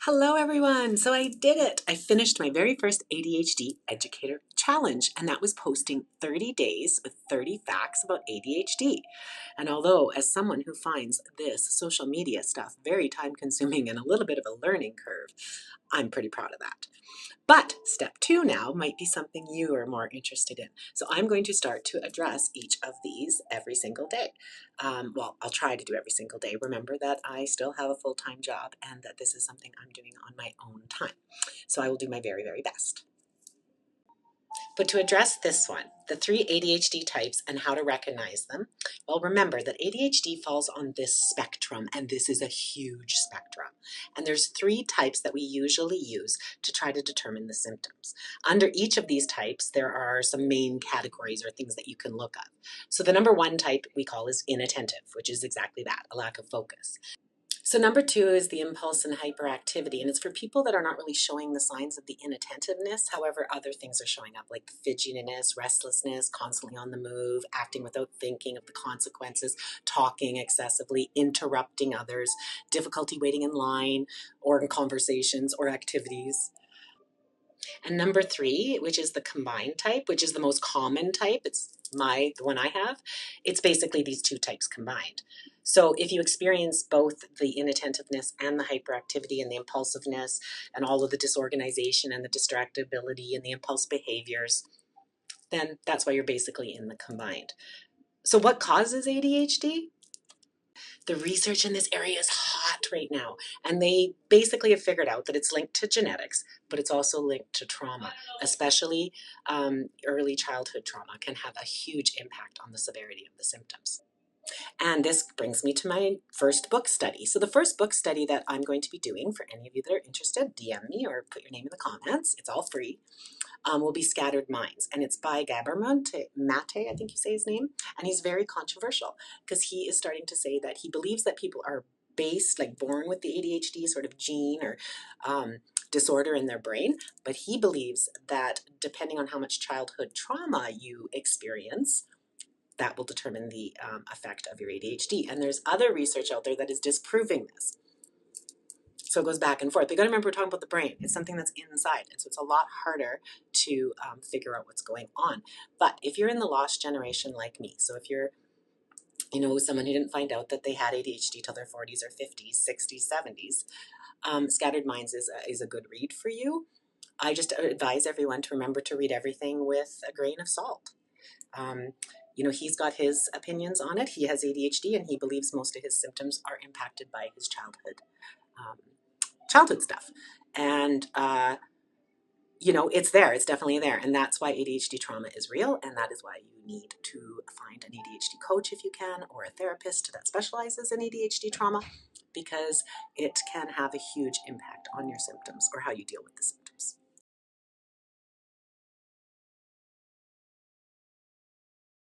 Hello everyone! So I did it! I finished my very first ADHD Educator Challenge, and that was posting 30 days with 30 facts about ADHD. And although, as someone who finds this social media stuff very time consuming and a little bit of a learning curve, I'm pretty proud of that. But step 2 now might be something you are more interested in. So I'm going to start to address each of these every single day. Well, I'll try to do every single day. Remember that I still have a full-time job and that this is something I'm doing on my own time. So I will do my very, very best. But to address this one, the 3 ADHD types and how to recognize them, well, remember that ADHD falls on this spectrum, and this is a huge spectrum. And there's 3 types that we usually use to try to determine the symptoms. Under each of these types, there are some main categories or things that you can look up. So the number 1 type we call is inattentive, which is exactly that, a lack of focus. So number 2 is the impulse and hyperactivity, and it's for people that are not really showing the signs of the inattentiveness. However, other things are showing up like fidgetiness, restlessness, constantly on the move, acting without thinking of the consequences, talking excessively, interrupting others, difficulty waiting in line or in conversations or activities. And number 3, which is the combined type, which is the most common type, it's the one I have, it's basically these 2 types combined. So if you experience both the inattentiveness and the hyperactivity and the impulsiveness and all of the disorganization and the distractibility and the impulse behaviors, then that's why you're basically in the combined. So what causes ADHD? The research in this area is hot right now, and they basically have figured out that it's linked to genetics, but it's also linked to trauma, especially early childhood trauma can have a huge impact on the severity of the symptoms. And this brings me to my first book study. So the first book study that I'm going to be doing, for any of you that are interested, DM me or put your name in the comments. It's all free. Will be Scattered Minds. And it's by Mate, I think you say his name. And he's very controversial because he is starting to say that he believes that people are born with the ADHD sort of gene or disorder in their brain. But he believes that depending on how much childhood trauma you experience, that will determine the effect of your ADHD. And there's other research out there that is disproving this. So it goes back and forth. But you got to remember, we're talking about the brain. It's something that's inside. And so it's a lot harder to figure out what's going on. But if you're in the lost generation like me, so if you're someone who didn't find out that they had ADHD till their 40s or 50s, 60s, 70s, Scattered Minds is a good read for you. I just advise everyone to remember to read everything with a grain of salt. He's got his opinions on it. He has ADHD, and he believes most of his symptoms are impacted by his childhood stuff. And, it's there. It's definitely there. And that's why ADHD trauma is real. And that is why you need to find an ADHD coach if you can, or a therapist that specializes in ADHD trauma, because it can have a huge impact on your symptoms or how you deal with the symptoms.